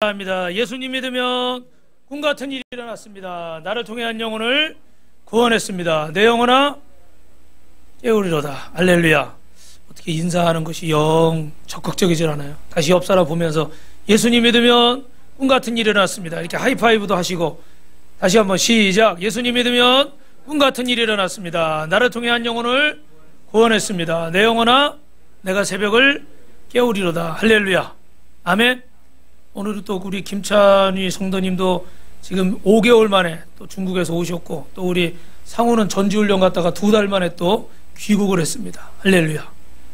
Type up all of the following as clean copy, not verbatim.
합니다. 예수님 믿으면 꿈 같은 일이 일어났습니다. 나를 통해 한 영혼을 구원했습니다. 내 영혼아 깨우리로다. 할렐루야. 어떻게 인사하는 것이 영 적극적이질 않아요. 다시 옆 사람 보면서 예수님 믿으면 꿈 같은 일이 일어났습니다. 이렇게 하이파이브도 하시고 다시 한번 시작. 예수님 믿으면 꿈 같은 일이 일어났습니다. 나를 통해 한 영혼을 구원했습니다. 내 영혼아 내가 새벽을 깨우리로다. 할렐루야. 아멘. 오늘도 또 우리 김찬희 성도님도 지금 5개월 만에 또 중국에서 오셨고, 또 우리 상우는 전지훈련 갔다가 2달 만에 또 귀국을 했습니다. 할렐루야.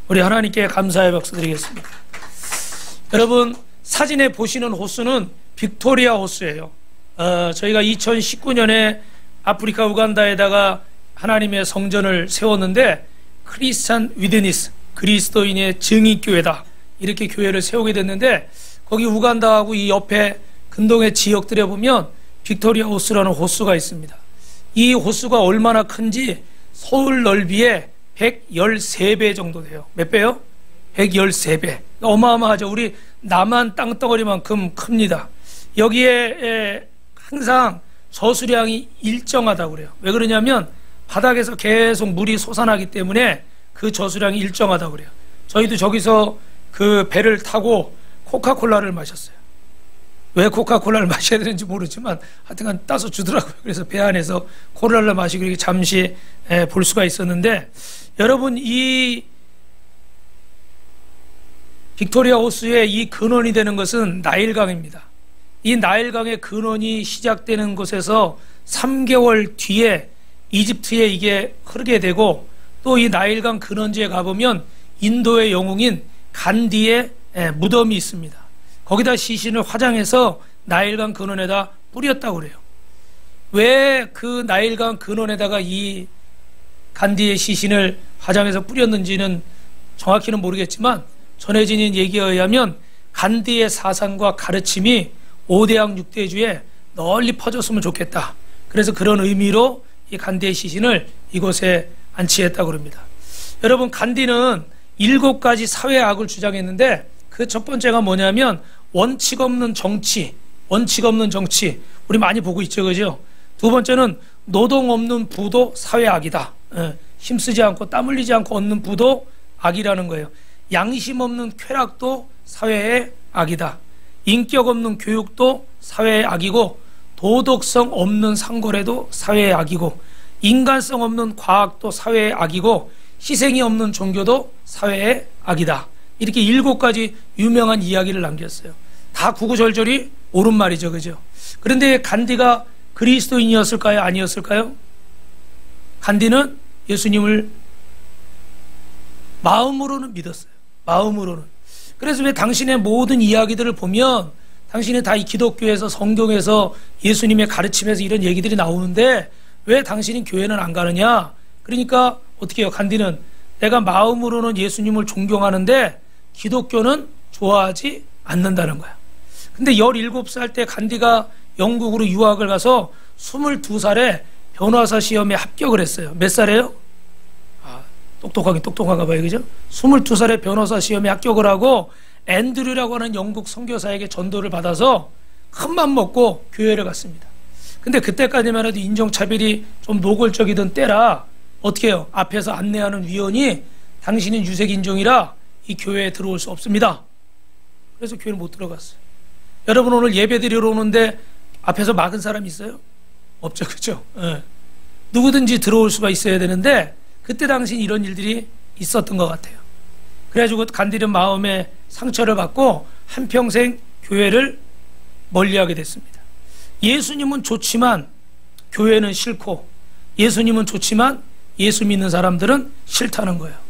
우리 하나님께 감사의 박수 드리겠습니다. 여러분, 사진에 보시는 호수는 빅토리아 호수예요. 저희가 2019년에 아프리카 우간다에다가 하나님의 성전을 세웠는데, 크리스찬 위드니스, 그리스도인의 증인교회다, 이렇게 교회를 세우게 됐는데, 거기 우간다하고 이 옆에 근동의 지역들에 보면 빅토리아 호수라는 호수가 있습니다. 이 호수가 얼마나 큰지 서울 넓이의 113배 정도 돼요. 몇 배요? 113배. 어마어마하죠. 우리 남한 땅덩어리만큼 큽니다. 여기에 항상 저수량이 일정하다고 그래요. 왜 그러냐면 바닥에서 계속 물이 솟아나기 때문에 그 저수량이 일정하다고 그래요. 저희도 저기서 그 배를 타고 코카콜라를 마셨어요. 왜 코카콜라를 마셔야 되는지 모르지만 하여튼간 따서 주더라고요. 그래서 배 안에서 콜라를 마시고 이렇게 잠시 볼 수가 있었는데, 여러분, 이 빅토리아 호수의 이 근원이 되는 것은 나일강입니다. 이 나일강의 근원이 시작되는 곳에서 3개월 뒤에 이집트에 이게 흐르게 되고, 또 이 나일강 근원지에 가보면 인도의 영웅인 간디의 무덤이 있습니다. 거기다 시신을 화장해서 나일강 근원에다 뿌렸다고 그래요. 왜 그 나일강 근원에다가 이 간디의 시신을 화장해서 뿌렸는지는 정확히는 모르겠지만, 전해진 얘기에 의하면 간디의 사상과 가르침이 5대양 6대주에 널리 퍼졌으면 좋겠다. 그래서 그런 의미로 이 간디의 시신을 이곳에 안치했다고 합니다. 여러분, 간디는 7가지 사회악을 주장했는데, 그 첫 번째가 뭐냐면 원칙 없는 정치, 우리 많이 보고 있죠, 그죠? 두 번째는 노동 없는 부도 사회악이다. 힘쓰지 않고 땀 흘리지 않고 얻는 부도 악이라는 거예요. 양심 없는 쾌락도 사회의 악이다. 인격 없는 교육도 사회의 악이고, 도덕성 없는 상거래도 사회의 악이고, 인간성 없는 과학도 사회의 악이고, 희생이 없는 종교도 사회의 악이다. 이렇게 7가지 유명한 이야기를 남겼어요. 다 구구절절이 옳은 말이죠, 그죠? 그런데 간디가 그리스도인이었을까요? 아니었을까요? 간디는 예수님을 마음으로는 믿었어요. 마음으로는. 그래서 왜 당신의 모든 이야기들을 보면 당신이 다 이 기독교에서, 성경에서, 예수님의 가르침에서 이런 얘기들이 나오는데 왜 당신이 교회는 안 가느냐? 그러니까 어떻게 해요? 간디는 내가 마음으로는 예수님을 존경하는데 기독교는 좋아하지 않는다는 거야. 근데 17살 때 간디가 영국으로 유학을 가서 22살에 변호사 시험에 합격을 했어요. 몇 살이에요? 똑똑한가 봐요, 그죠? 22살에 변호사 시험에 합격을 하고 앤드류라고 하는 영국 선교사에게 전도를 받아서 큰맘 먹고 교회를 갔습니다. 근데 그때까지만 해도 인종차별이 좀 노골적이던 때라 어떻게 해요? 앞에서 안내하는 위원이 당신은 유색인종이라 이 교회에 들어올 수 없습니다. 그래서 교회를 못 들어갔어요. 여러분, 오늘 예배 드리러 오는데 앞에서 막은 사람 있어요? 없죠, 그죠? 누구든지 들어올 수가 있어야 되는데 그때 당시 이런 일들이 있었던 것 같아요. 그래가지고 간디는 마음에 상처를 받고 한평생 교회를 멀리하게 됐습니다. 예수님은 좋지만 교회는 싫고, 예수님은 좋지만 예수 믿는 사람들은 싫다는 거예요.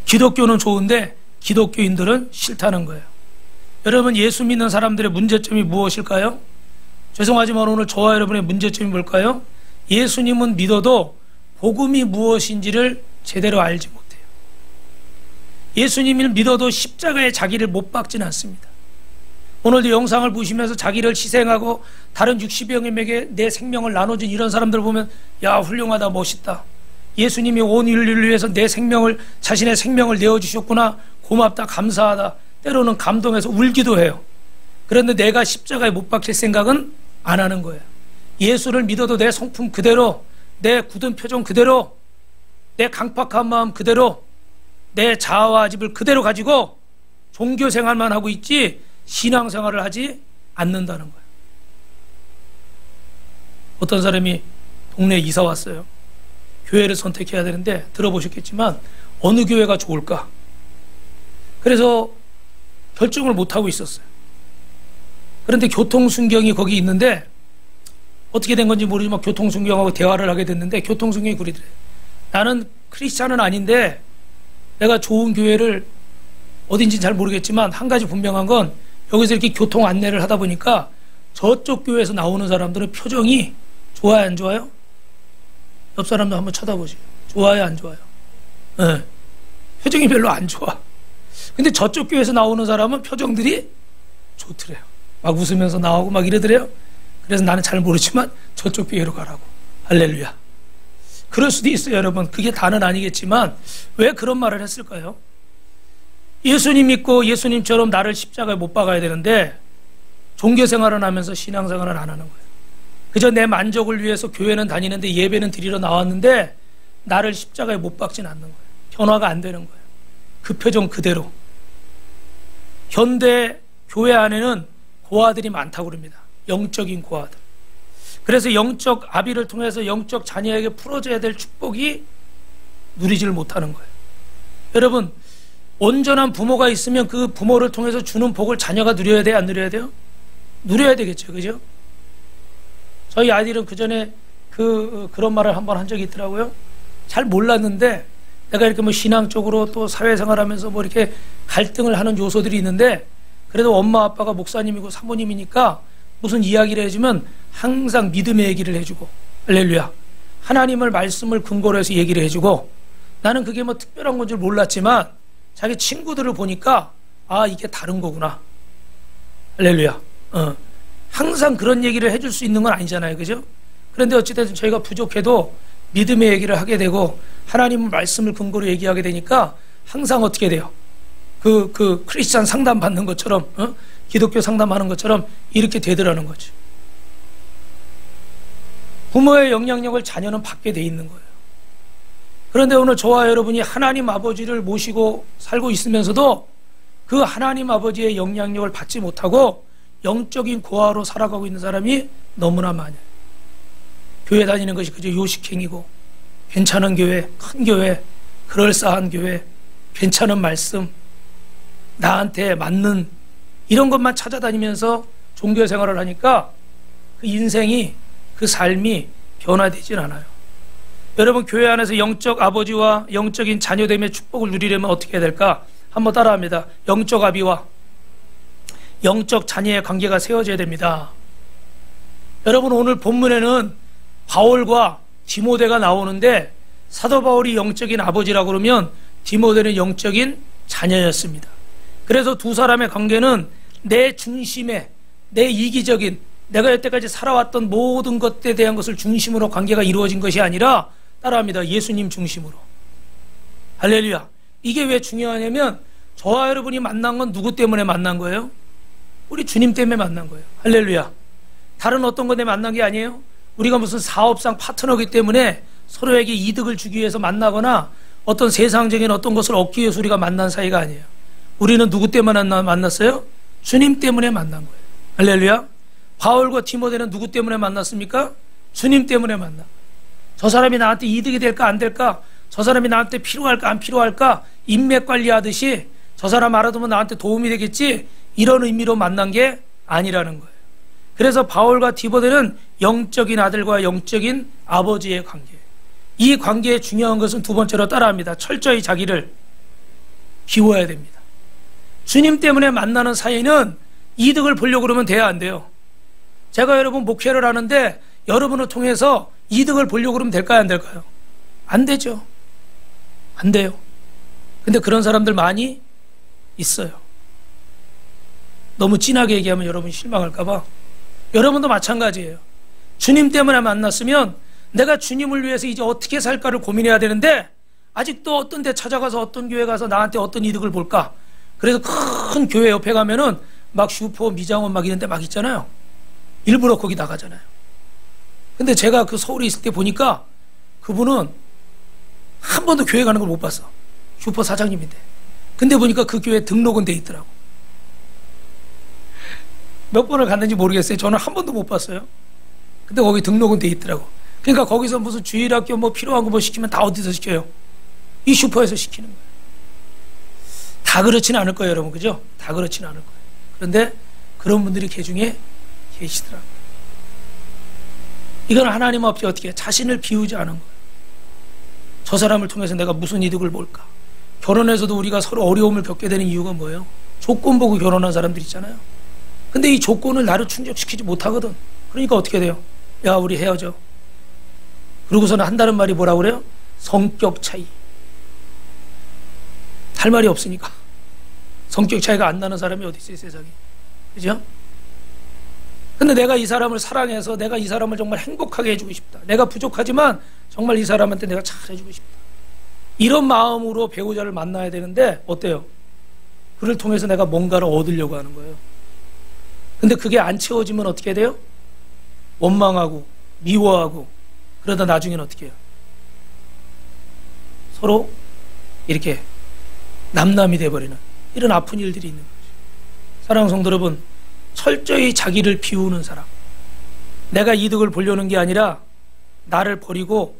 기독교는 좋은데 기독교인들은 싫다는 거예요. 여러분, 예수 믿는 사람들의 문제점이 무엇일까요? 죄송하지만 오늘 저와 여러분의 문제점이 뭘까요? 예수님은 믿어도 복음이 무엇인지를 제대로 알지 못해요. 예수님을 믿어도 십자가에 자기를 못 박지는 않습니다. 오늘도 영상을 보시면서 자기를 희생하고 다른 60여 명에게 내 생명을 나눠준 이런 사람들 보면, 야, 훌륭하다, 멋있다. 예수님이 온 인류를 위해서 자신의 생명을 내어주셨구나, 고맙다, 감사하다, 때로는 감동해서 울기도 해요. 그런데 내가 십자가에 못 박힐 생각은 안 하는 거예요. 예수를 믿어도 내 성품 그대로, 내 굳은 표정 그대로, 내 강팍한 마음 그대로, 내 자아와 집을 그대로 가지고 종교 생활만 하고 있지 신앙 생활을 하지 않는다는 거예요. 어떤 사람이 동네에 이사 왔어요. 교회를 선택해야 되는데 들어보셨겠지만 어느 교회가 좋을까? 그래서 결정을 못하고 있었어요. 그런데 교통순경이 거기 있는데 어떻게 된 건지 모르지만 교통순경하고 대화를 하게 됐는데 교통순경이 그러더래. 나는 크리스찬은 아닌데 내가 좋은 교회를 어딘지 잘 모르겠지만 한 가지 분명한 건 여기서 이렇게 교통 안내를 하다 보니까 저쪽 교회에서 나오는 사람들은 표정이 좋아요 안 좋아요? 옆 사람도 한번 쳐다보세요. 좋아요 안 좋아요? 네. 표정이 별로 안 좋아. 근데 저쪽 교회에서 나오는 사람은 표정들이 좋더래요. 막 웃으면서 나오고 막 이러더래요. 그래서 나는 잘 모르지만 저쪽 교회로 가라고. 할렐루야. 그럴 수도 있어요, 여러분. 그게 다는 아니겠지만 왜 그런 말을 했을까요? 예수님 믿고 예수님처럼 나를 십자가에 못 박아야 되는데 종교생활을 하면서 신앙생활을 안 하는 거예요. 그저 내 만족을 위해서 교회는 다니는데 예배는 드리러 나왔는데 나를 십자가에 못 박진 않는 거예요. 변화가 안 되는 거예요. 그 표정 그대로. 현대 교회 안에는 고아들이 많다고 그럽니다. 영적인 고아들. 그래서 영적 아비를 통해서 영적 자녀에게 풀어줘야 될 축복이 누리지를 못하는 거예요. 여러분, 온전한 부모가 있으면 그 부모를 통해서 주는 복을 자녀가 누려야 돼요? 안 누려야 돼요? 누려야 되겠죠. 그죠? 저희 아이들은 그 전에 그런 말을 한번 한 적이 있더라고요. 잘 몰랐는데 내가 이렇게 뭐 신앙적으로 또 사회생활 하면서 뭐 이렇게 갈등을 하는 요소들이 있는데 그래도 엄마 아빠가 목사님이고 사모님이니까 무슨 이야기를 해주면 항상 믿음의 얘기를 해주고 할렐루야. 하나님을 말씀을 근거로 해서 얘기를 해주고 나는 그게 뭐 특별한 건 줄 몰랐지만 자기 친구들을 보니까 아 이게 다른 거구나. 할렐루야. 항상 그런 얘기를 해줄 수 있는 건 아니잖아요. 그죠? 그런데 어찌됐든 저희가 부족해도 믿음의 얘기를 하게 되고 하나님 말씀을 근거로 얘기하게 되니까 항상 어떻게 돼요? 그 크리스찬 상담 받는 것처럼 기독교 상담하는 것처럼 이렇게 되더라는 거죠. 부모의 영향력을 자녀는 받게 돼 있는 거예요. 그런데 오늘 저와 여러분이 하나님 아버지를 모시고 살고 있으면서도 그 하나님 아버지의 영향력을 받지 못하고 영적인 고아로 살아가고 있는 사람이 너무나 많아요. 교회 다니는 것이 그저 요식행위고 괜찮은 교회, 큰 교회, 그럴싸한 교회, 괜찮은 말씀, 나한테 맞는 이런 것만 찾아다니면서 종교 생활을 하니까 그 인생이 그 삶이 변화되질 않아요. 여러분 교회 안에서 영적 아버지와 영적인 자녀됨의 축복을 누리려면 어떻게 해야 될까? 한번 따라합니다. 영적 아비와 영적 자녀의 관계가 세워져야 됩니다. 여러분 오늘 본문에는 바울과 디모데가 나오는데 사도 바울이 영적인 아버지라고 그러면 디모데는 영적인 자녀였습니다. 그래서 두 사람의 관계는 내 중심에 내 이기적인 내가 여태까지 살아왔던 모든 것에 대한 것을 중심으로 관계가 이루어진 것이 아니라 따라합니다. 예수님 중심으로. 할렐루야. 이게 왜 중요하냐면 저와 여러분이 만난 건 누구 때문에 만난 거예요? 우리 주님 때문에 만난 거예요. 할렐루야. 다른 어떤 것 때문에 만난 게 아니에요. 우리가 무슨 사업상 파트너이기 때문에 서로에게 이득을 주기 위해서 만나거나 어떤 세상적인 어떤 것을 얻기 위해서 우리가 만난 사이가 아니에요. 우리는 누구 때문에 만났어요? 주님 때문에 만난 거예요. 할렐루야. 바울과 디모데는 누구 때문에 만났습니까? 주님 때문에 만난 거예요. 저 사람이 나한테 이득이 될까 안 될까? 저 사람이 나한테 필요할까 안 필요할까? 인맥 관리하듯이 저 사람 알아두면 나한테 도움이 되겠지? 이런 의미로 만난 게 아니라는 거예요. 그래서 바울과 디모데는 영적인 아들과 영적인 아버지의 관계. 이 관계의 중요한 것은 두 번째로 따라합니다. 철저히 자기를 비워야 됩니다. 주님 때문에 만나는 사이는 이득을 보려고 그러면 돼야 안 돼요. 제가 여러분 목회를 하는데 여러분을 통해서 이득을 보려고 그러면 될까요 안 될까요? 안 되죠. 안 돼요. 근데 그런 사람들 많이 있어요. 너무 진하게 얘기하면 여러분 실망할까 봐. 여러분도 마찬가지예요. 주님 때문에 만났으면 내가 주님을 위해서 이제 어떻게 살까를 고민해야 되는데 아직도 어떤 데 찾아가서 어떤 교회 가서 나한테 어떤 이득을 볼까? 그래서 큰 교회 옆에 가면은 막 슈퍼 미장원 막 이런 데 막 있잖아요. 일부러 거기 나가잖아요. 근데 제가 그 서울에 있을 때 보니까 그분은 한 번도 교회 가는 걸 못 봤어. 슈퍼 사장님인데. 근데 보니까 그 교회 등록은 돼 있더라고. 몇 번을 갔는지 모르겠어요. 저는 한 번도 못 봤어요. 근데 거기 등록은 돼 있더라고. 그러니까 거기서 무슨 주일학교 뭐 필요한 거 뭐 시키면 다 어디서 시켜요? 이 슈퍼에서 시키는 거예요. 다 그렇지는 않을 거예요, 여러분. 그죠? 다 그렇지는 않을 거예요. 그런데 그런 분들이 개 중에 계시더라고요. 이건 하나님 앞에 어떻게 자신을 비우지 않은 거예요. 저 사람을 통해서 내가 무슨 이득을 볼까? 결혼에서도 우리가 서로 어려움을 겪게 되는 이유가 뭐예요? 조건 보고 결혼한 사람들 있잖아요. 근데 이 조건을 나를 충족시키지 못하거든. 그러니까 어떻게 돼요? 야, 우리 헤어져. 그러고서는 한다는 말이 뭐라고 그래요? 성격 차이. 할 말이 없으니까. 성격 차이가 안 나는 사람이 어디 있어요, 세상에. 그죠? 근데 내가 이 사람을 사랑해서 내가 이 사람을 정말 행복하게 해주고 싶다. 내가 부족하지만 정말 이 사람한테 내가 잘해주고 싶다. 이런 마음으로 배우자를 만나야 되는데 어때요? 그를 통해서 내가 뭔가를 얻으려고 하는 거예요. 근데 그게 안 채워지면 어떻게 돼요? 원망하고 미워하고 그러다 나중에는 어떻게 해요? 서로 이렇게 남남이 돼버리는 이런 아픈 일들이 있는 거죠. 사랑하는 성도 여러분, 철저히 자기를 비우는 사람, 내가 이득을 보려는 게 아니라 나를 버리고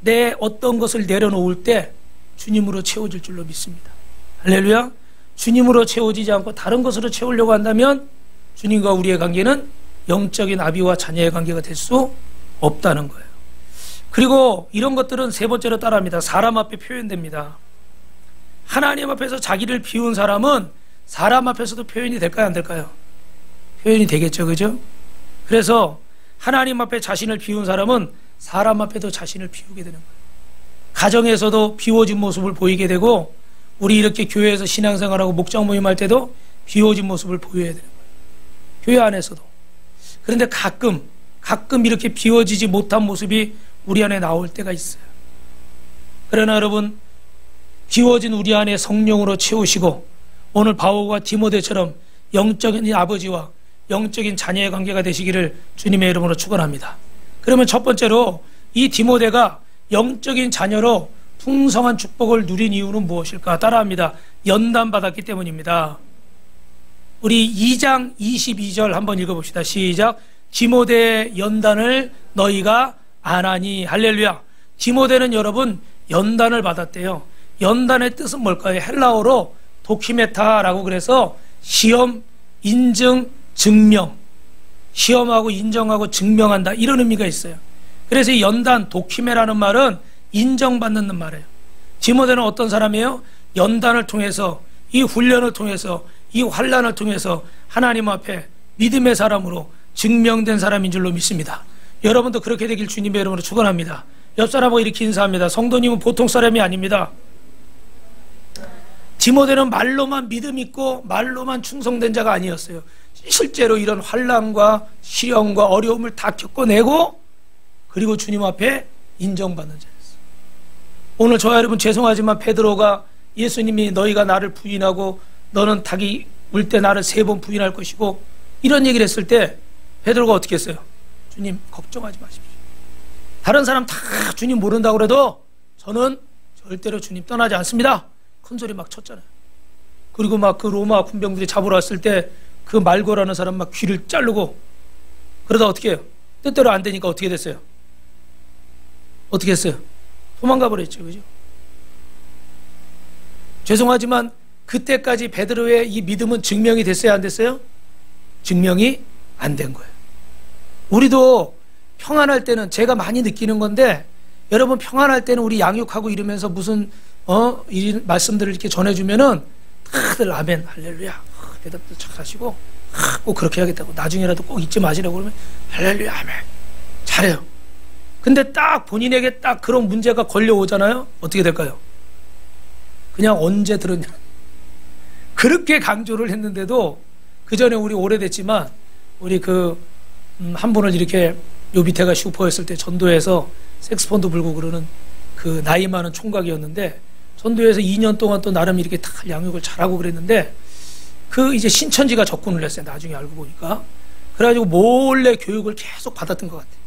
내 어떤 것을 내려놓을 때 주님으로 채워질 줄로 믿습니다. 할렐루야. 주님으로 채워지지 않고 다른 것으로 채우려고 한다면 주님과 우리의 관계는 영적인 아비와 자녀의 관계가 될 수 없다는 거예요. 그리고 이런 것들은 세 번째로 따라합니다. 사람 앞에 표현됩니다. 하나님 앞에서 자기를 비운 사람은 사람 앞에서도 표현이 될까요, 안 될까요? 표현이 되겠죠, 그죠? 그래서 하나님 앞에 자신을 비운 사람은 사람 앞에도 자신을 비우게 되는 거예요. 가정에서도 비워진 모습을 보이게 되고, 우리 이렇게 교회에서 신앙생활하고 목장 모임할 때도 비워진 모습을 보여야 되는 거예요. 교회 안에서도. 그런데 가끔 이렇게 비워지지 못한 모습이 우리 안에 나올 때가 있어요. 그러나 여러분, 비워진 우리 안에 성령으로 채우시고 오늘 바울과 디모데처럼 영적인 아버지와 영적인 자녀의 관계가 되시기를 주님의 이름으로 축원합니다. 그러면 첫 번째로 이 디모데가 영적인 자녀로 풍성한 축복을 누린 이유는 무엇일까? 따라합니다. 연단받았기 때문입니다. 우리 2장 22절 한번 읽어봅시다. 시작. 디모데의 연단을 너희가 아나니. 할렐루야. 디모데는 여러분 연단을 받았대요. 연단의 뜻은 뭘까요? 헬라어로 도키메타라고 그래서 시험, 인증, 증명. 시험하고 인정하고 증명한다, 이런 의미가 있어요. 그래서 이 연단, 도키메라는 말은 인정받는 말이에요. 디모데는 어떤 사람이에요? 연단을 통해서, 이 훈련을 통해서, 이 환난을 통해서 하나님 앞에 믿음의 사람으로 증명된 사람인 줄로 믿습니다. 여러분도 그렇게 되길 주님의 이름으로 축원합니다. 옆 사람하고 이렇게 인사합니다. 성도님은 보통 사람이 아닙니다. 디모데는 말로만 믿음 있고 말로만 충성된 자가 아니었어요. 실제로 이런 환난과 시련과 어려움을 다 겪어내고 그리고 주님 앞에 인정받는 자였어요. 오늘 저와 여러분 죄송하지만 베드로가 예수님이 너희가 나를 부인하고 너는 닭이 물 때 나를 3번 부인할 것이고 이런 얘기를 했을 때 베드로가 어떻게 했어요? 주님 걱정하지 마십시오. 다른 사람 다 주님 모른다고 그래도 저는 절대로 주님 떠나지 않습니다. 큰 소리 막 쳤잖아요. 그리고 막 그 로마 군병들이 잡으러 왔을 때 그 말고라는 사람 막 귀를 자르고 그러다 어떻게 해요? 뜻대로 안 되니까 어떻게 됐어요? 어떻게 했어요? 도망가 버렸죠. 그죠? 죄송하지만 그때까지 베드로의 이 믿음은 증명이 됐어요? 안 됐어요? 증명이 안 된 거예요. 우리도 평안할 때는 제가 많이 느끼는 건데 여러분 평안할 때는 우리 양육하고 이러면서 무슨 이 말씀들을 이렇게 전해주면은 다들 아멘 할렐루야 대답도 잘 하시고 꼭 그렇게 해야겠다고 나중에라도 꼭 잊지 마시라고 그러면 할렐루야 아멘 잘해요. 근데 딱 본인에게 딱 그런 문제가 걸려오잖아요. 어떻게 될까요? 그냥 언제 들었냐 그렇게 강조를 했는데도 그 전에 우리 오래됐지만 우리 한 분을 이렇게 요 밑에가 슈퍼였을 때 전도해서 색스폰도 불고 그러는 그 나이 많은 총각이었는데 전도해서 2년 동안 또 나름 이렇게 다 양육을 잘하고 그랬는데 그 이제 신천지가 접근을 했어요. 나중에 알고 보니까. 그래가지고 몰래 교육을 계속 받았던 것 같아요.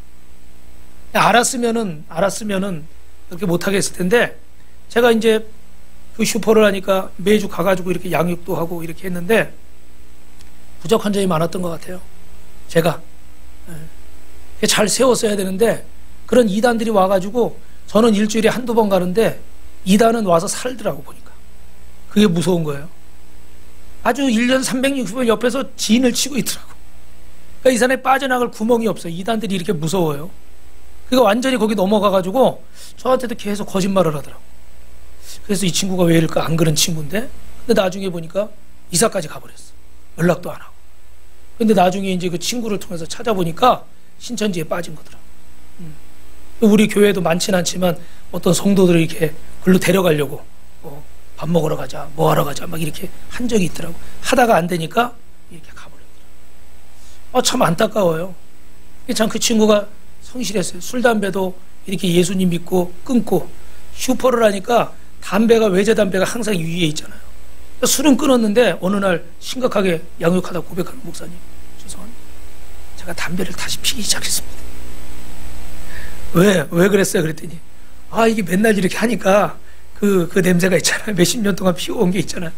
알았으면은 그렇게 못하게 했을 텐데, 제가 이제 그 슈퍼를 하니까 매주 가가지고 이렇게 양육도 하고 이렇게 했는데, 부족한 점이 많았던 것 같아요. 제가. 잘 세웠어야 되는데, 그런 이단들이 와가지고, 저는 일주일에 한두 번 가는데, 이단은 와서 살더라고, 보니까. 그게 무서운 거예요. 아주 1년 360일 옆에서 진을 치고 있더라고. 그러니까 이 산에 빠져나갈 구멍이 없어요. 이단들이 이렇게 무서워요. 그러니까 완전히 거기 넘어가가지고 저한테도 계속 거짓말을 하더라고. 그래서 이 친구가 왜 이럴까? 안 그런 친구인데? 근데 나중에 보니까 이사까지 가버렸어. 연락도 안 하고. 근데 나중에 이제 그 친구를 통해서 찾아보니까 신천지에 빠진 거더라고. 우리 교회도 많지는 않지만 어떤 성도들을 이렇게 글로 데려가려고 밥 먹으러 가자, 뭐 하러 가자 막 이렇게 한 적이 있더라고. 하다가 안 되니까 이렇게 가버렸더라고. 참 안타까워요. 참 그 친구가 성실했어요. 술, 담배도 이렇게 예수님 믿고 끊고, 슈퍼를 하니까 담배가, 외제 담배가 항상 위에 있잖아요. 술은 끊었는데 어느 날 심각하게 양육하다 고백하는 목사님, 죄송합니다. 제가 담배를 다시 피기 시작했습니다. 왜 그랬어요? 그랬더니 이게 맨날 이렇게 하니까 그 냄새가 있잖아요. 몇십 년 동안 피워온 게 있잖아요.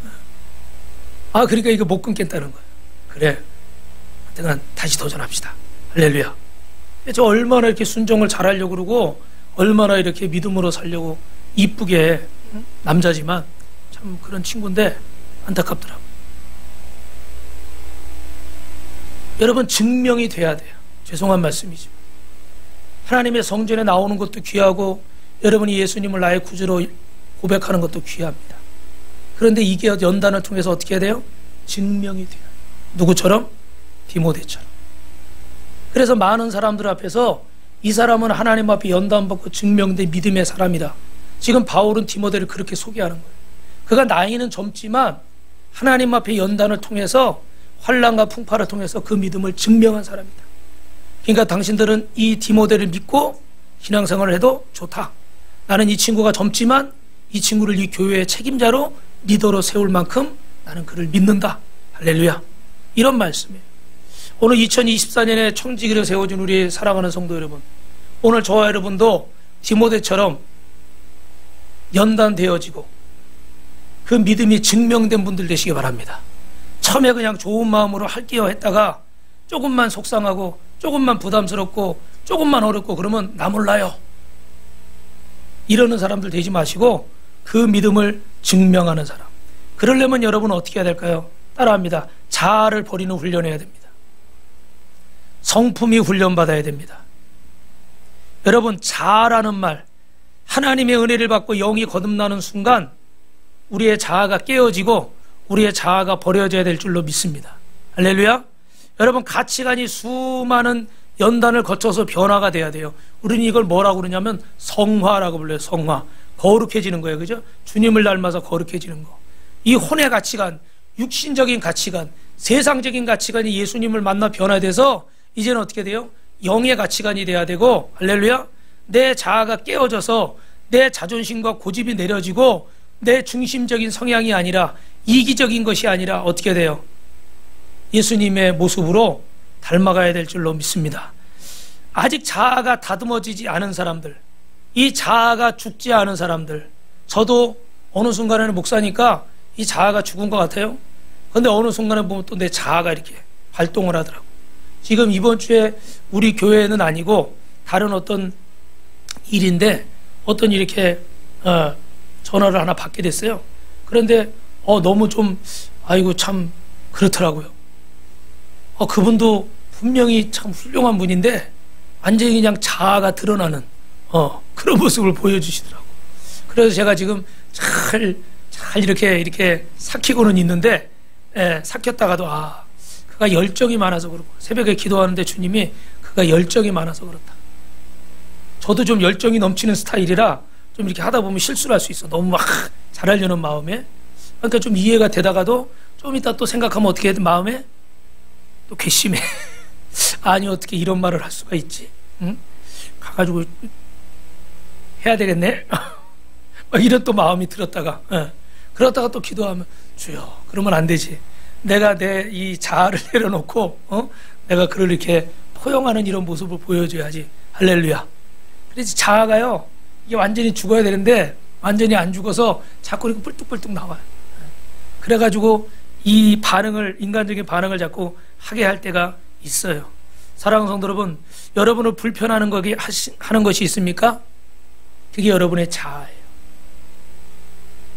그러니까 이거 못 끊겠다는 거예요. 그래, 하여튼 다시 도전합시다. 할렐루야. 저 얼마나 이렇게 순종을 잘하려고 그러고, 얼마나 이렇게 믿음으로 살려고 이쁘게, 남자지만 참 그런 친구인데 안타깝더라고요. 여러분, 증명이 돼야 돼요. 죄송한 말씀이죠. 하나님의 성전에 나오는 것도 귀하고, 여러분이 예수님을 나의 구주로 고백하는 것도 귀합니다. 그런데 이게 연단을 통해서 어떻게 해야 돼요? 증명이 돼요. 누구처럼? 디모데처럼. 그래서 많은 사람들 앞에서 이 사람은 하나님 앞에 연단받고 증명된 믿음의 사람이다. 지금 바울은 디모데를 그렇게 소개하는 거예요. 그가 나이는 젊지만 하나님 앞에 연단을 통해서, 환난과 풍파를 통해서 그 믿음을 증명한 사람이다. 그러니까 당신들은 이 디모데를 믿고 신앙생활을 해도 좋다. 나는 이 친구가 젊지만 이 친구를 이 교회의 책임자로, 리더로 세울 만큼 나는 그를 믿는다. 할렐루야. 이런 말씀이에요. 오늘 2024년에 청지기를 세워준 우리 사랑하는 성도 여러분, 오늘 저와 여러분도 디모데처럼 연단되어지고 그 믿음이 증명된 분들 되시기 바랍니다. 처음에 그냥 좋은 마음으로 할게요 했다가 조금만 속상하고, 조금만 부담스럽고, 조금만 어렵고 그러면 나 몰라요, 이러는 사람들 되지 마시고 그 믿음을 증명하는 사람. 그러려면 여러분은 어떻게 해야 될까요? 따라합니다. 자아를 버리는 훈련해야 됩니다. 성품이 훈련받아야 됩니다. 여러분, 자아라는 말, 하나님의 은혜를 받고 영이 거듭나는 순간 우리의 자아가 깨어지고 우리의 자아가 버려져야 될 줄로 믿습니다. 할렐루야. 여러분, 가치관이 수많은 연단을 거쳐서 변화가 돼야 돼요. 우리는 이걸 뭐라고 그러냐면 성화라고 불러요. 성화. 거룩해지는 거예요. 그죠? 주님을 닮아서 거룩해지는 거. 이 혼의 가치관, 육신적인 가치관, 세상적인 가치관이 예수님을 만나 변화돼서 이제는 어떻게 돼요? 영의 가치관이 돼야 되고, 할렐루야. 내 자아가 깨어져서 내 자존심과 고집이 내려지고 내 중심적인 성향이 아니라, 이기적인 것이 아니라 어떻게 돼요? 예수님의 모습으로 닮아가야 될 줄로 믿습니다. 아직 자아가 다듬어지지 않은 사람들, 이 자아가 죽지 않은 사람들, 저도 어느 순간에는 목사니까 이 자아가 죽은 것 같아요. 그런데 어느 순간에 보면 또 내 자아가 이렇게 활동을 하더라고. 지금 이번 주에 우리 교회는 아니고 다른 어떤 일인데 어떤 이렇게 전화를 하나 받게 됐어요. 그런데 너무 좀 아이고 참 그렇더라고요. 그분도 분명히 참 훌륭한 분인데 완전히 그냥 자아가 드러나는 그런 모습을 보여주시더라고. 그래서 제가 지금 잘 이렇게 삭히고는 있는데, 삭혔다가도 그가 열정이 많아서 그렇고, 새벽에 기도하는데 주님이 그가 열정이 많아서 그렇다. 저도 좀 열정이 넘치는 스타일이라 좀 이렇게 하다 보면 실수를 할 수 있어. 너무 막 잘하려는 마음에. 그러니까 좀 이해가 되다가도 좀 이따 또 생각하면 어떻게 해? 마음에 또 괘씸해. 아니 어떻게 이런 말을 할 수가 있지? 응? 가가지고 해야 되겠네? 막 이런 또 마음이 들었다가 그러다가 또 기도하면 주여 그러면 안 되지. 내가 내 이 자아를 내려놓고 내가 그를 이렇게 포용하는 이런 모습을 보여줘야지. 할렐루야. 그래서 자아가요, 이게 완전히 죽어야 되는데 완전히 안 죽어서 자꾸 이렇게 뿔뚝뿔뚝 나와요. 그래가지고 이 반응을, 인간적인 반응을 자꾸 하게 할 때가 있어요. 사랑하는 성도 여러분, 여러분을 불편하는 거기 하는 것이 있습니까? 그게 여러분의 자아예요.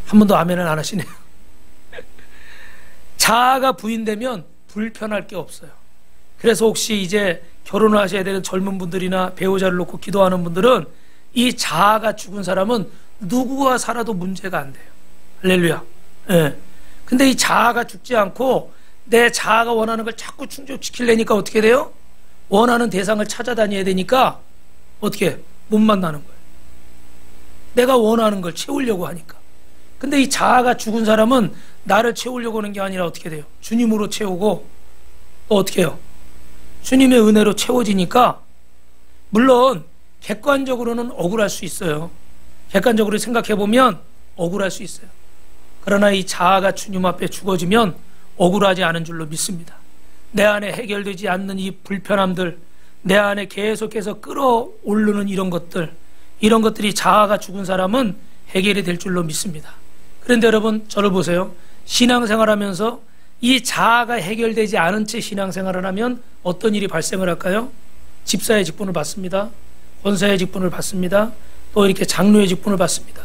한 번도 아멘을 안 하시네요. 자아가 부인되면 불편할 게 없어요. 그래서 혹시 이제 결혼을 하셔야 되는 젊은 분들이나 배우자를 놓고 기도하는 분들은 이 자아가 죽은 사람은 누구와 살아도 문제가 안 돼요. 할렐루야. 예. 근데 이 자아가 죽지 않고 내 자아가 원하는 걸 자꾸 충족시키려니까 어떻게 돼요? 원하는 대상을 찾아다녀야 되니까 어떻게 못 만나는 거예요. 내가 원하는 걸 채우려고 하니까. 근데 이 자아가 죽은 사람은 나를 채우려고 하는 게 아니라 어떻게 돼요? 주님으로 채우고 또 어떻게 해요? 주님의 은혜로 채워지니까, 물론 객관적으로는 억울할 수 있어요. 객관적으로 생각해보면 억울할 수 있어요. 그러나 이 자아가 주님 앞에 죽어지면 억울하지 않은 줄로 믿습니다. 내 안에 해결되지 않는 이 불편함들, 내 안에 계속해서 끌어오르는 이런 것들이 자아가 죽은 사람은 해결이 될 줄로 믿습니다. 그런데 여러분, 저를 보세요. 신앙생활하면서 이 자아가 해결되지 않은 채 신앙생활을 하면 어떤 일이 발생을 할까요? 집사의 직분을 받습니다. 권사의 직분을 받습니다. 또 이렇게 장로의 직분을 받습니다.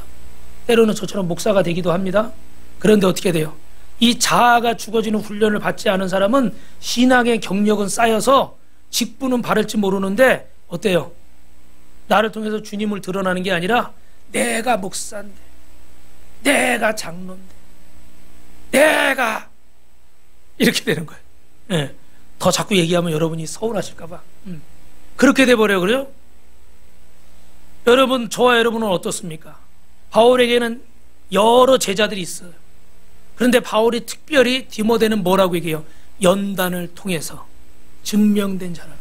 때로는 저처럼 목사가 되기도 합니다. 그런데 어떻게 돼요? 이 자아가 죽어지는 훈련을 받지 않은 사람은 신앙의 경력은 쌓여서 직분은 바를지 모르는데 어때요? 나를 통해서 주님을 드러나는 게 아니라 내가 목사인데, 내가 장로인데, 내가 이렇게 되는 거예요. 네. 더 자꾸 얘기하면 여러분이 서운하실까봐 그렇게 돼버려요. 그래요? 여러분, 저와 여러분은 어떻습니까? 바울에게는 여러 제자들이 있어요. 그런데 바울이 특별히 디모데는 뭐라고 얘기해요? 연단을 통해서 증명된 자라.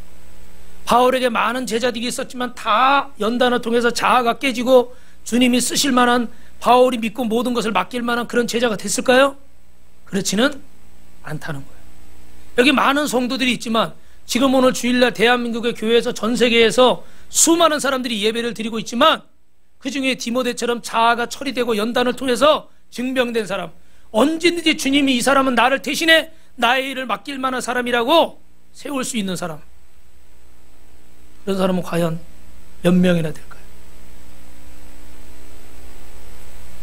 바울에게 많은 제자들이 있었지만 다 연단을 통해서 자아가 깨지고 주님이 쓰실 만한, 바울이 믿고 모든 것을 맡길 만한 그런 제자가 됐을까요? 그렇지는 않다는 거예요. 여기 많은 성도들이 있지만 지금 오늘 주일날 대한민국의 교회에서 전 세계에서 수많은 사람들이 예배를 드리고 있지만 그 중에 디모데처럼 자아가 처리되고 연단을 통해서 증명된 사람, 언제든지 주님이 이 사람은 나를 대신해 나의 일을 맡길 만한 사람이라고 세울 수 있는 사람, 그런 사람은 과연 몇 명이나 될까요?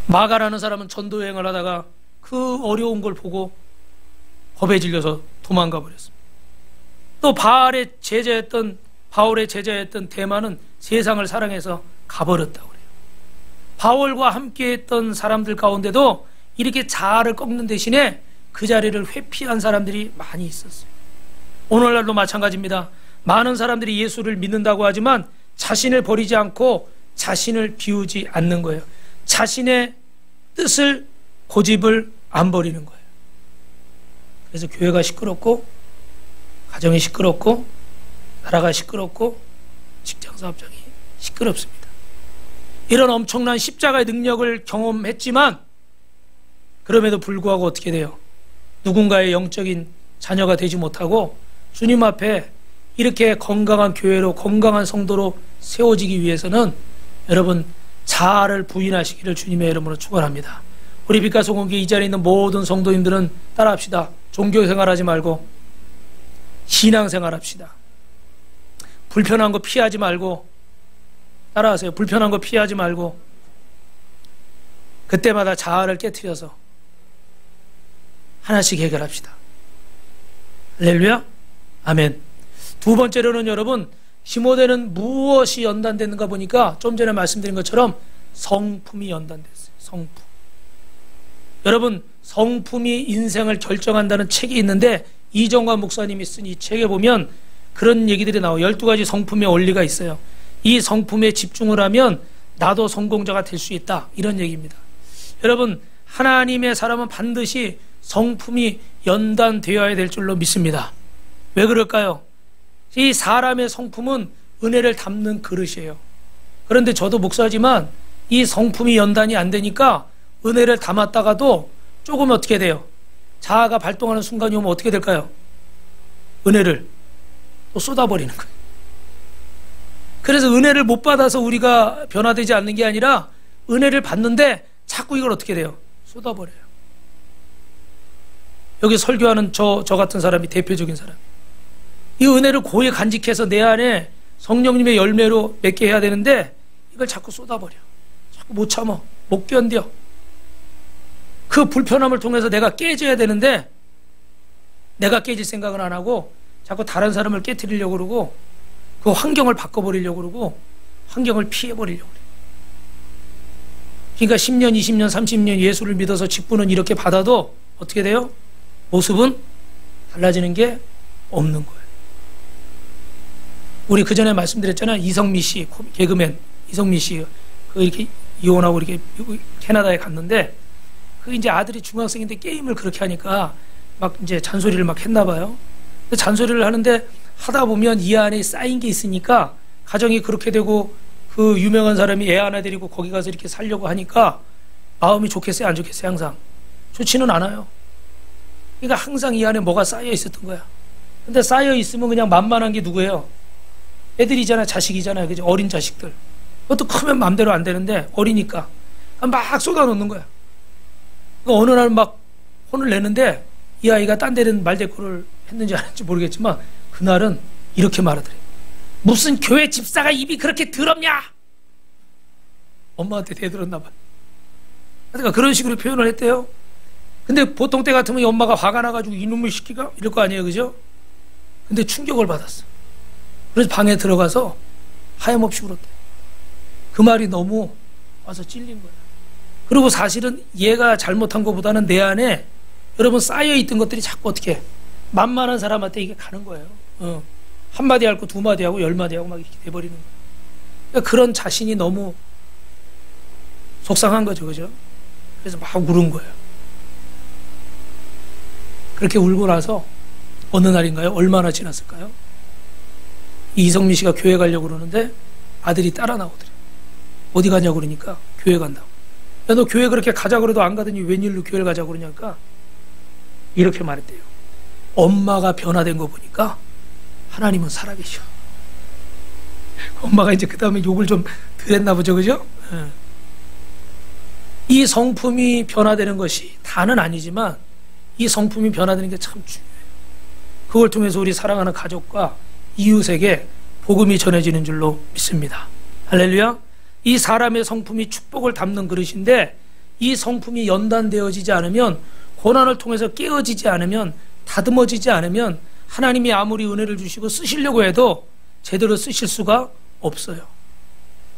마가라는 사람은 전도 여행을 하다가 그 어려운 걸 보고 겁에 질려서 도망가 버렸습니다. 또 바울의 제자였던 데마는 세상을 사랑해서 가버렸다고 그래요. 바울과 함께했던 사람들 가운데도 이렇게 자아를 꺾는 대신에 그 자리를 회피한 사람들이 많이 있었어요. 오늘날도 마찬가지입니다. 많은 사람들이 예수를 믿는다고 하지만 자신을 버리지 않고 자신을 비우지 않는 거예요. 자신의 뜻을, 고집을 안 버리는 거예요. 그래서 교회가 시끄럽고, 가정이 시끄럽고, 나라가 시끄럽고, 직장사업장이 시끄럽습니다. 이런 엄청난 십자가의 능력을 경험했지만 그럼에도 불구하고 어떻게 돼요? 누군가의 영적인 자녀가 되지 못하고 주님 앞에 이렇게 건강한 교회로, 건강한 성도로 세워지기 위해서는 여러분, 자아를 부인하시기를 주님의 이름으로 축원합니다. 우리 빛과 소금교회 이 자리에 있는 모든 성도님들은 따라합시다. 종교생활하지 말고 신앙생활합시다. 불편한 거 피하지 말고, 따라하세요. 불편한 거 피하지 말고 그때마다 자아를 깨트려서 하나씩 해결합시다. 할렐루야. 아멘. 두 번째로는 여러분, 디모데는 무엇이 연단됐는가 보니까 좀 전에 말씀드린 것처럼 성품이 연단됐어요. 성품. 여러분, 성품이 인생을 결정한다는 책이 있는데 이정관 목사님이 쓴 이 책에 보면 그런 얘기들이 나와요. 12가지 성품의 원리가 있어요. 이 성품에 집중을 하면 나도 성공자가 될 수 있다, 이런 얘기입니다. 여러분, 하나님의 사람은 반드시 성품이 연단되어야 될 줄로 믿습니다. 왜 그럴까요? 이 사람의 성품은 은혜를 담는 그릇이에요. 그런데 저도 목사지만 이 성품이 연단이 안 되니까 은혜를 담았다가도 조금 어떻게 돼요? 자아가 발동하는 순간이 오면 어떻게 될까요? 은혜를 또 쏟아버리는 거예요. 그래서 은혜를 못 받아서 우리가 변화되지 않는 게 아니라 은혜를 받는데 자꾸 이걸 어떻게 돼요? 쏟아버려요. 여기 설교하는 저 같은 사람이 대표적인 사람. 이 은혜를 고에 간직해서 내 안에 성령님의 열매로 맺게 해야 되는데 이걸 자꾸 쏟아버려. 자꾸 못 참아. 못 견뎌. 그 불편함을 통해서 내가 깨져야 되는데 내가 깨질 생각은 안 하고 자꾸 다른 사람을 깨트리려고 그러고 그 환경을 바꿔버리려고 그러고 환경을 피해버리려고 그래요. 그러니까 10년, 20년, 30년 예수를 믿어서 직분은 이렇게 받아도 어떻게 돼요? 모습은 달라지는 게 없는 거예요. 우리 그 전에 말씀드렸잖아요. 이성미 씨, 개그맨 이성미 씨, 그 이렇게 이혼하고 이렇게 캐나다에 갔는데 그 이제 아들이 중학생인데 게임을 그렇게 하니까 막 이제 잔소리를 막 했나 봐요. 근데 잔소리를 하는데 하다 보면 이 안에 쌓인 게 있으니까 가정이 그렇게 되고 그 유명한 사람이 애 하나 데리고 거기 가서 이렇게 살려고 하니까 마음이 좋겠어요? 안 좋겠어요? 항상 좋지는 않아요. 그러니까 항상 이 안에 뭐가 쌓여 있었던 거야. 근데 쌓여 있으면 그냥 만만한 게 누구예요? 애들이잖아, 자식이잖아요. 그죠? 어린 자식들. 그것도 크면 마음대로 안 되는데 어리니까 막 쏟아놓는 거야. 그러니까 어느 날 막 혼을 내는데 이 아이가 딴 데는 말대꾸를 했는지 안 했는지 모르겠지만 그날은 이렇게 말하더래. 무슨 교회 집사가 입이 그렇게 더럽냐? 엄마한테 대들었나 봐. 그러니까 그런 식으로 표현을 했대요. 근데 보통 때 같으면 이 엄마가 화가 나가지고 이놈의 시키가 이럴 거 아니에요, 그죠? 근데 충격을 받았어. 그래서 방에 들어가서 하염없이 울었대. 그 말이 너무 와서 찔린 거야. 그리고 사실은 얘가 잘못한 것보다는 내 안에 여러분 쌓여있던 것들이 자꾸 어떻게 만만한 사람한테 이게 가는 거예요. 한마디 할 거 두마디 하고 열마디 하고 막 이렇게 돼버리는 거예요. 그러니까 그런 자신이 너무 속상한 거죠, 그죠? 그래서 막 울은 거예요. 그렇게 울고 나서 어느 날인가요? 얼마나 지났을까요? 이성민 씨가 교회 가려고 그러는데 아들이 따라 나오더래. 어디 가냐고 그러니까 교회 간다고. 야, 너 교회 그렇게 가자 그래도 안 가더니 웬일로 교회를 가자고 그러냐니까 이렇게 말했대요. 엄마가 변화된 거 보니까 하나님은 살아계셔. 엄마가 이제 그 다음에 욕을 좀 덜 했나 보죠, 그죠? 이 성품이 변화되는 것이 다는 아니지만 이 성품이 변화되는 게 참 중요해요. 그걸 통해서 우리 사랑하는 가족과 이웃에게 복음이 전해지는 줄로 믿습니다. 할렐루야. 이 사람의 성품이 축복을 담는 그릇인데 이 성품이 연단되어지지 않으면, 고난을 통해서 깨어지지 않으면, 다듬어지지 않으면 하나님이 아무리 은혜를 주시고 쓰시려고 해도 제대로 쓰실 수가 없어요.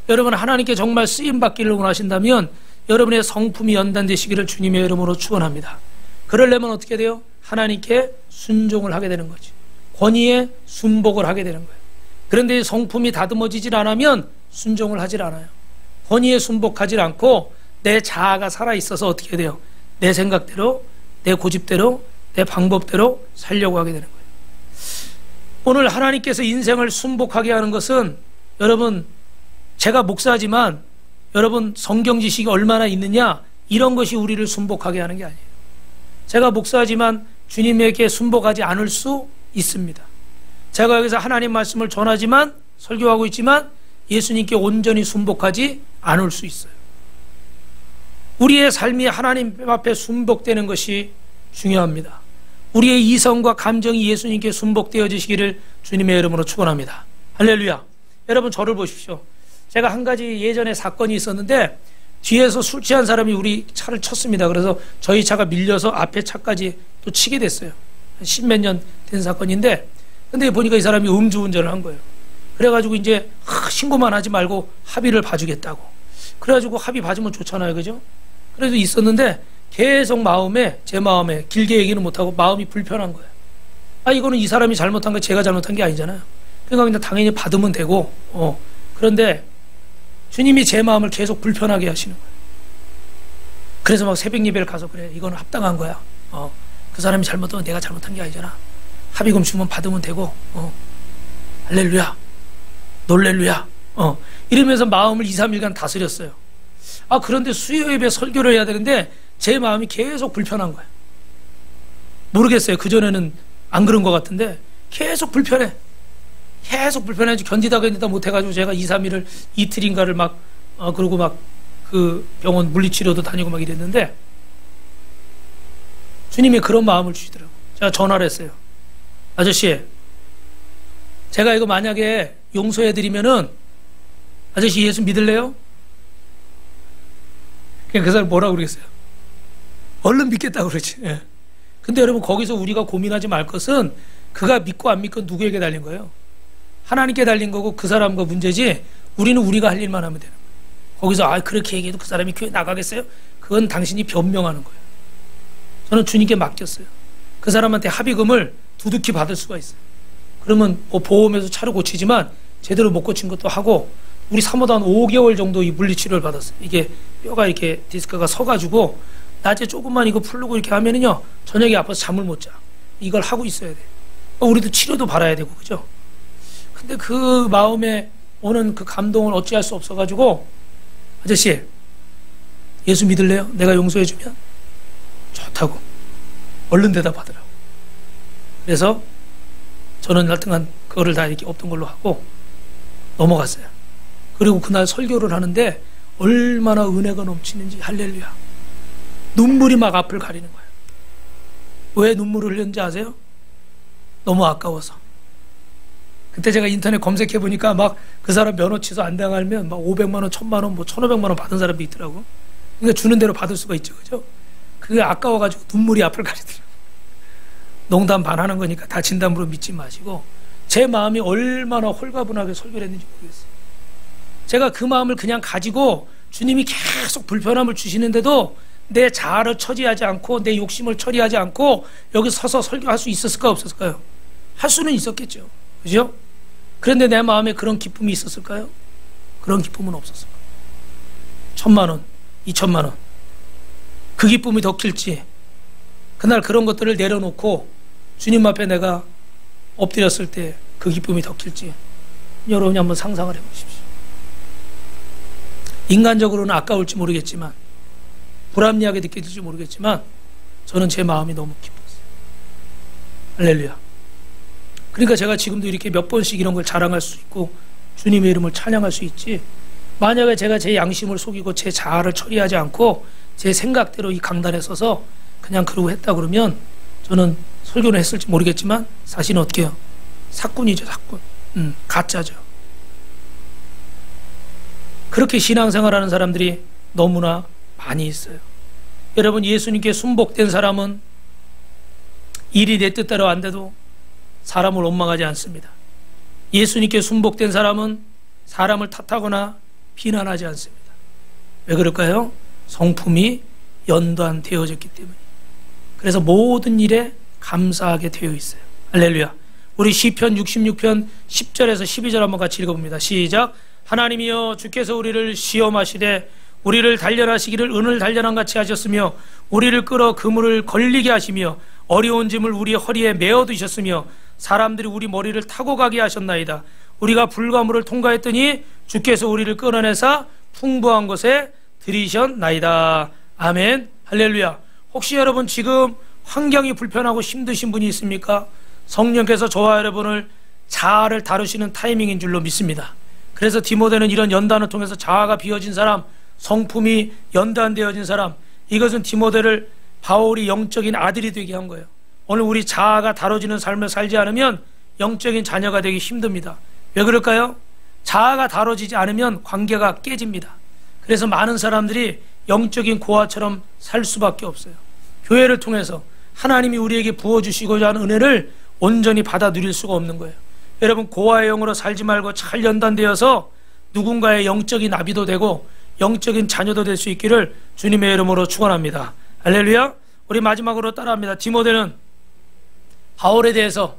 여러분, 하나님께 정말 쓰임받기를 원하신다면 여러분의 성품이 연단되시기를 주님의 이름으로 축원합니다. 그러려면 어떻게 돼요? 하나님께 순종을 하게 되는 거지. 권위에 순복을 하게 되는 거예요. 그런데 성품이 다듬어지질 않으면 순종을 하질 않아요. 권위에 순복하지 않고 내 자아가 살아있어서 어떻게 돼요? 내 생각대로, 내 고집대로, 내 방법대로 살려고 하게 되는 거예요. 오늘 하나님께서 인생을 순복하게 하는 것은, 여러분, 제가 목사지만 여러분 성경 지식이 얼마나 있느냐, 이런 것이 우리를 순복하게 하는 게 아니에요. 제가 목사지만 주님에게 순복하지 않을 수 있습니다. 제가 여기서 하나님 말씀을 전하지만, 설교하고 있지만 예수님께 온전히 순복하지 않을 수 있어요. 우리의 삶이 하나님 앞에 순복되는 것이 중요합니다. 우리의 이성과 감정이 예수님께 순복되어지시기를 주님의 이름으로 축원합니다. 할렐루야. 여러분, 저를 보십시오. 제가 한 가지 예전에 사건이 있었는데 뒤에서 술 취한 사람이 우리 차를 쳤습니다. 그래서 저희 차가 밀려서 앞에 차까지 또 치게 됐어요. 십몇 년 된 사건인데, 근데 보니까 이 사람이 음주운전을 한 거예요. 그래가지고 이제 신고만 하지 말고 합의를 봐주겠다고. 그래가지고 합의 봐주면 좋잖아요, 그죠? 그래도 있었는데 계속 제 마음에 길게 얘기는 못하고 마음이 불편한 거예요. 아, 이거는 이 사람이 잘못한 거 제가 잘못한 게 아니잖아요. 그러니까 그냥 당연히 받으면 되고, 그런데 주님이 제 마음을 계속 불편하게 하시는 거예요. 그래서 막 새벽 예배를 가서, 그래, 이거는 합당한 거야. 그 사람이 잘못하면 내가 잘못한 게 아니잖아. 합의금 주면 받으면 되고, 할렐루야, 놀렐루야, 이러면서 마음을 2, 3일간 다스렸어요. 아, 그런데 수요 예배 설교를 해야 되는데 제 마음이 계속 불편한 거예요. 모르겠어요. 그전에는 안 그런 것 같은데 계속 불편해. 계속 불편해가지고 견디다 못해가지고 제가 2, 3일을 이틀인가를 그러고 그 병원 물리치료도 다니고 막 이랬는데 주님이 그런 마음을 주시더라고요. 제가 전화를 했어요. 아저씨, 제가 이거 만약에 용서해드리면은 아저씨 예수 믿을래요? 그냥 그 사람 뭐라고 그러겠어요? 얼른 믿겠다고 그러지. 예. 근데 여러분, 거기서 우리가 고민하지 말 것은 그가 믿고 안 믿고 누구에게 달린 거예요? 하나님께 달린 거고 그 사람과 문제지, 우리는 우리가 할 일만 하면 되는 거예요. 거기서 그렇게 얘기해도 그 사람이 교회 나가겠어요? 그건 당신이 변명하는 거예요. 저는 주님께 맡겼어요. 그 사람한테 합의금을 두둑히 받을 수가 있어요. 그러면 뭐 보험에서 차를 고치지만 제대로 못 고친 것도 하고, 우리 사모도 한 5개월 정도 이 물리치료를 받았어요. 이게 뼈가 이렇게 디스크가 서가지고 낮에 조금만 이거 풀르고 이렇게 하면은요, 저녁에 아파서 잠을 못 자. 이걸 하고 있어야 돼. 우리도 치료도 받아야 되고, 그죠? 근데 그 마음에 오는 그 감동을 어찌할 수 없어가지고, 아저씨, 예수 믿을래요? 내가 용서해주면? 좋다고. 얼른 대답하더라고. 그래서 저는 하여튼간 그거를 다 이렇게 없던 걸로 하고 넘어갔어요. 그리고 그날 설교를 하는데 얼마나 은혜가 넘치는지, 할렐루야. 눈물이 막 앞을 가리는 거예요. 왜 눈물을 흘렸는지 아세요? 너무 아까워서. 그때 제가 인터넷 검색해 보니까 막 그 사람 면허 취소 안 당하면 막 500만 원, 1000만 원, 뭐 1500만 원 받은 사람도 있더라고. 그러니까 주는 대로 받을 수가 있죠, 그죠? 그게 아까워가지고 눈물이 앞을 가리더라고. 농담 반 하는 거니까 다 진담으로 믿지 마시고, 제 마음이 얼마나 홀가분하게 설교를 했는지 모르겠어요. 제가 그 마음을 그냥 가지고 주님이 계속 불편함을 주시는데도 내 자아를 처리하지 않고 내 욕심을 처리하지 않고 여기 서서 설교할 수 있었을까요, 없었을까요? 할 수는 있었겠죠, 그죠? 그런데 내 마음에 그런 기쁨이 있었을까요? 그런 기쁨은 없었어요. 1000만 원, 2000만 원, 그 기쁨이 더 길지, 그날 그런 것들을 내려놓고 주님 앞에 내가 엎드렸을 때 그 기쁨이 더 길지, 여러분이 한번 상상을 해보십시오. 인간적으로는 아까울지 모르겠지만, 불합리하게 느껴질지 모르겠지만, 저는 제 마음이 너무 기뻤어요. 할렐루야. 그러니까 제가 지금도 이렇게 몇 번씩 이런 걸 자랑할 수 있고 주님의 이름을 찬양할 수 있지, 만약에 제가 제 양심을 속이고 제 자아를 처리하지 않고 제 생각대로 이 강단에 서서 그냥 그러고 했다 그러면 저는 설교를 했을지 모르겠지만 사실은 어떻게 해요? 사꾼이죠, 사꾼. 가짜죠. 그렇게 신앙생활하는 사람들이 너무나 많이 있어요. 여러분, 예수님께 순복된 사람은 일이 내 뜻대로 안 돼도 사람을 원망하지 않습니다. 예수님께 순복된 사람은 사람을 탓하거나 비난하지 않습니다. 왜 그럴까요? 성품이 연단되어졌기 때문에. 그래서 모든 일에 감사하게 되어 있어요. 할렐루야. 우리 시편 66편 10절에서 12절 한번 같이 읽어봅니다. 시작. 하나님이여, 주께서 우리를 시험하시되 우리를 단련하시기를 은을 단련한 같이 하셨으며 우리를 끌어 그물을 걸리게 하시며 어려운 짐을 우리 허리에 메어두셨으며 사람들이 우리 머리를 타고 가게 하셨나이다. 우리가 불가물을 통과했더니 주께서 우리를 끌어내사 풍부한 곳에 들이셨나이다. 아멘. 할렐루야. 혹시 여러분 지금 환경이 불편하고 힘드신 분이 있습니까? 성령께서 저와 여러분을 자아를 다루시는 타이밍인 줄로 믿습니다. 그래서 디모데는 이런 연단을 통해서 자아가 비어진 사람, 성품이 연단되어진 사람, 이것은 디모데를 바울이 영적인 아들이 되게 한 거예요. 오늘 우리 자아가 다뤄지는 삶을 살지 않으면 영적인 자녀가 되기 힘듭니다. 왜 그럴까요? 자아가 다뤄지지 않으면 관계가 깨집니다. 그래서 많은 사람들이 영적인 고아처럼 살 수밖에 없어요. 교회를 통해서 하나님이 우리에게 부어주시고자 하는 은혜를 온전히 받아 누릴 수가 없는 거예요. 여러분, 고아의 영으로 살지 말고 잘 연단되어서 누군가의 영적인 아비도 되고 영적인 자녀도 될 수 있기를 주님의 이름으로 축원합니다. 할렐루야. 우리 마지막으로 따라합니다. 디모데는 바울에 대해서